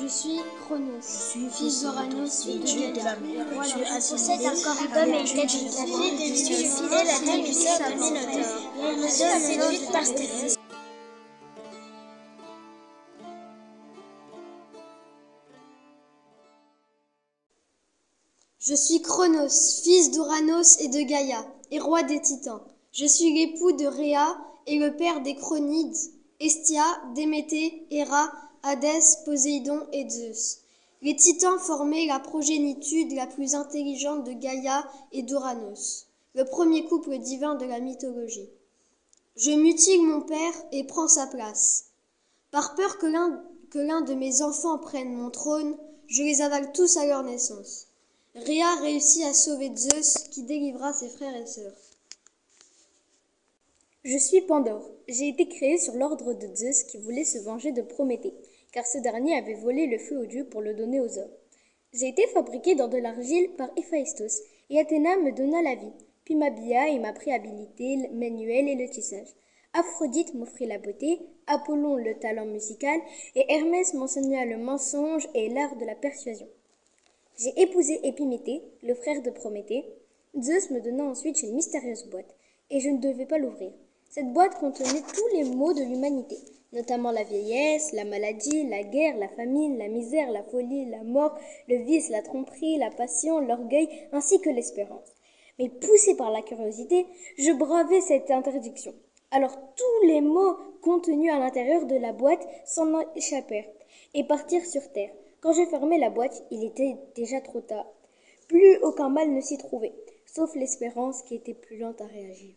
Je suis Chronos, fils d'Oranos et de dieu de la Gaïa. mer. Je possède un corps d'homme et une tête de taureau. Je suis fidèle à la demi-sœur de Minotaure. Je suis la séduite par Stélès. Je suis Chronos, fils d'Ouranos et de Gaïa, et roi des Titans. Je suis l'époux de Rhea et le père des Chronides, Hestia, Déméter, Héra, Hadès, Poséidon et Zeus. Les Titans formaient la progénitude la plus intelligente de Gaïa et d'Ouranos, le premier couple divin de la mythologie. Je mutile mon père et prends sa place. Par peur que l'un de mes enfants prenne mon trône, je les avale tous à leur naissance. Rhea réussit à sauver Zeus qui délivra ses frères et sœurs. Je suis Pandore. J'ai été créée sur l'ordre de Zeus qui voulait se venger de Prométhée, car ce dernier avait volé le feu aux dieux pour le donner aux hommes. J'ai été fabriquée dans de l'argile par Héphaïstos, et Athéna me donna la vie, puis m'habilla et m'apprit à habiliter le manuel et le tissage. Aphrodite m'offrit la beauté, Apollon le talent musical, et Hermès m'enseigna le mensonge et l'art de la persuasion. J'ai épousé Épiméthée, le frère de Prométhée. Zeus me donna ensuite une mystérieuse boîte, et je ne devais pas l'ouvrir. Cette boîte contenait tous les maux de l'humanité, notamment la vieillesse, la maladie, la guerre, la famine, la misère, la folie, la mort, le vice, la tromperie, la passion, l'orgueil, ainsi que l'espérance. Mais poussé par la curiosité, je bravai cette interdiction. Alors tous les maux contenus à l'intérieur de la boîte s'en échappèrent et partirent sur terre. Quand je fermai la boîte, il était déjà trop tard. Plus aucun mal ne s'y trouvait, sauf l'espérance qui était plus lente à réagir.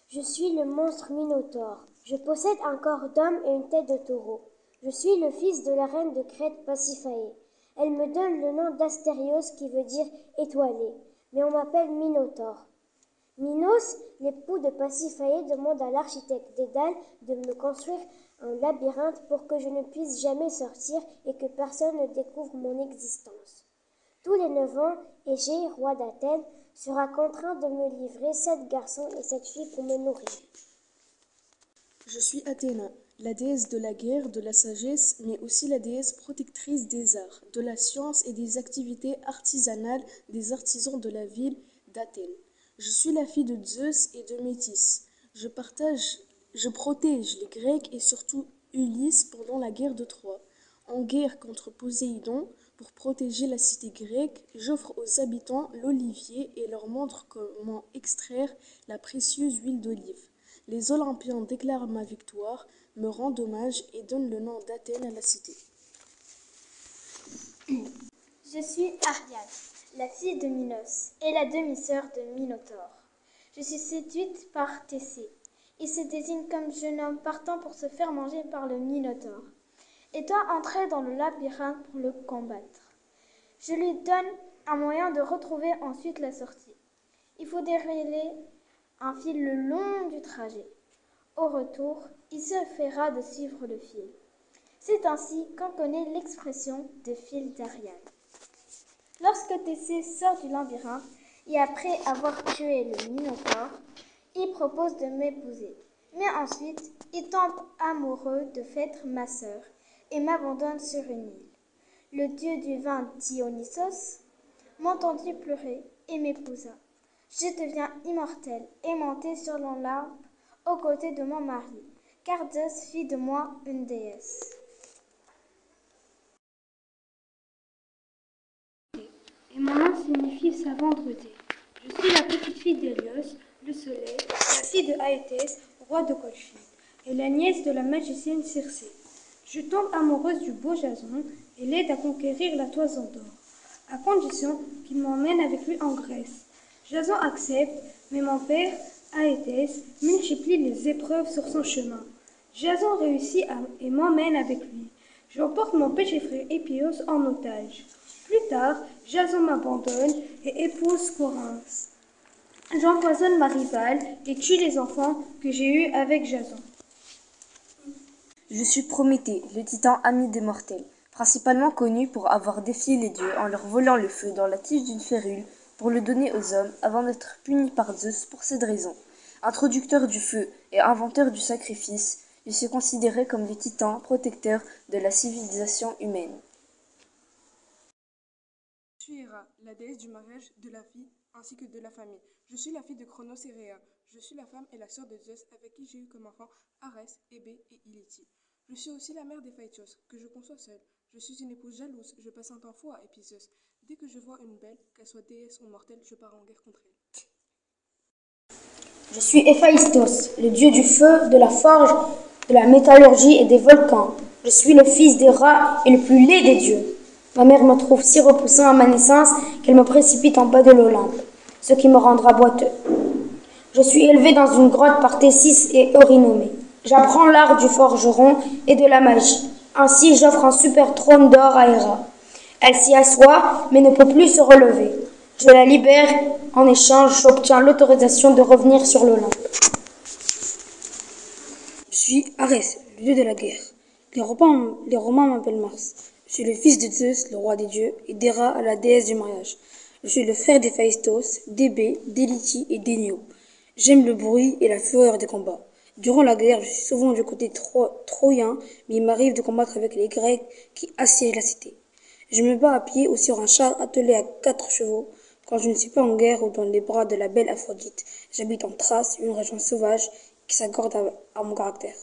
Je suis le monstre Minotaure. Je possède un corps d'homme et une tête de taureau. Je suis le fils de la reine de Crète Pasiphaë. Elle me donne le nom d'Astérios qui veut dire étoilé, mais on m'appelle Minotaure. Minos, l'époux de Pasiphaë, demande à l'architecte Dédale de me construire un labyrinthe pour que je ne puisse jamais sortir et que personne ne découvre mon existence. Tous les 9 ans, Égée, roi d'Athènes, sera contraint de me livrer 7 garçons et 7 filles pour me nourrir. Je suis Athéna, la déesse de la guerre, de la sagesse, mais aussi la déesse protectrice des arts, de la science et des activités artisanales des artisans de la ville d'Athènes. Je suis la fille de Zeus et de Métis. Je protège les Grecs et surtout Ulysse pendant la guerre de Troie. En guerre contre Poséidon, pour protéger la cité grecque, j'offre aux habitants l'olivier et leur montre comment extraire la précieuse huile d'olive. Les Olympiens déclarent ma victoire, me rendent hommage et donnent le nom d'Athènes à la cité. Je suis Ariadne, la fille de Minos et la demi-sœur de Minotaure. Je suis séduite par Thésée. Il se désigne comme jeune homme partant pour se faire manger par le Minotaure et doit entrer dans le labyrinthe pour le combattre. Je lui donne un moyen de retrouver ensuite la sortie. Il faut dérouler un fil le long du trajet. Au retour, il suffira de suivre le fil. C'est ainsi qu'on connaît l'expression de fil d'Ariane. Lorsque Thésée sort du labyrinthe et après avoir tué le Minotaure, il propose de m'épouser. Mais ensuite, il tombe amoureux de Phèdre, ma sœur, et m'abandonne sur une île. Le dieu du vin Dionysos m'entendit pleurer et m'épousa. Je deviens immortelle et montée sur l'Olympe aux côtés de mon mari, car Zeus fit de moi une déesse. Et mon nom signifie savante beauté. Je suis la petite fille d'Hélios, le soleil, la fille de Aéthès, roi de Colchide, et la nièce de la magicienne Circé. Je tombe amoureuse du beau Jason et l'aide à conquérir la toison d'or, à condition qu'il m'emmène avec lui en Grèce. Jason accepte, mais mon père, Aéthès, multiplie les épreuves sur son chemin. Jason réussit et m'emmène avec lui. J'emporte mon petit frère Épios en otage. Plus tard, Jason m'abandonne et épouse Corinthe. J'empoisonne ma rivale et tue les enfants que j'ai eus avec Jason. Je suis Prométhée, le titan ami des mortels, principalement connu pour avoir défié les dieux en leur volant le feu dans la tige d'une férule pour le donner aux hommes avant d'être puni par Zeus pour cette raison. Introducteur du feu et inventeur du sacrifice, Je suis considéré comme le titan protecteur de la civilisation humaine. Je suis Héra, la déesse du mariage, de la vie ainsi que de la famille. Je suis la fille de Chronos et Rhea. Je suis la femme et la sœur de Zeus avec qui j'ai eu comme enfants Arès, Hébé et Iliti. Je suis aussi la mère d'Héphaïstos, que je conçois seule. Je suis une épouse jalouse, je passe un temps fou à Épizeus. Dès que je vois une belle, qu'elle soit déesse ou mortelle, je pars en guerre contre elle. Je suis Héphaïstos, le dieu du feu, de la forge, de la métallurgie et des volcans. Je suis le fils des rats et le plus laid des dieux. Ma mère me trouve si repoussant à ma naissance qu'elle me précipite en bas de l'Olympe, ce qui me rendra boiteux. Je suis élevé dans une grotte par Thésis et Eurynome. J'apprends l'art du forgeron et de la magie. Ainsi, j'offre un super trône d'or à Héra. Elle s'y assoit, mais ne peut plus se relever. Je la libère. En échange, j'obtiens l'autorisation de revenir sur l'Olympe. Je suis Arès, le dieu de la guerre. Les Romains m'appellent Mars. Je suis le fils de Zeus, le roi des dieux, et d'Héra, la déesse du mariage. Je suis le frère d'Héphaïstos, d'Hébé, d'Éliti et d'Énio. J'aime le bruit et la fureur des combats. Durant la guerre, je suis souvent du côté troyen, mais il m'arrive de combattre avec les Grecs qui assiègent la cité. Je me bats à pied ou sur un char attelé à 4 chevaux. Quand je ne suis pas en guerre ou dans les bras de la belle Aphrodite, j'habite en Thrace, une région sauvage qui s'accorde à mon caractère.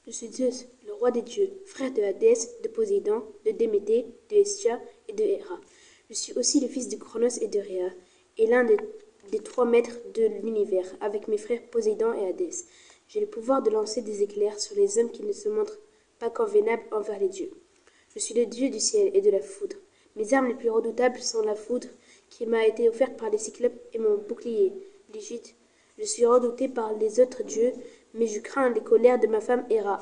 Je suis Zeus, le roi des dieux, frère de Hadès, de Poséidon, de Déméter, de Hestia et de Héra. Je suis aussi le fils de Chronos et de Rhea, et l'un des 3 maîtres de l'univers, avec mes frères Poséidon et Hadès. J'ai le pouvoir de lancer des éclairs sur les hommes qui ne se montrent pas convenables envers les dieux. Je suis le dieu du ciel et de la foudre. Mes armes les plus redoutables sont la foudre, qui m'a été offerte par les Cyclopes, et mon bouclier, l'Égypte. Je suis redouté par les autres dieux, mais je crains les colères de ma femme Héra.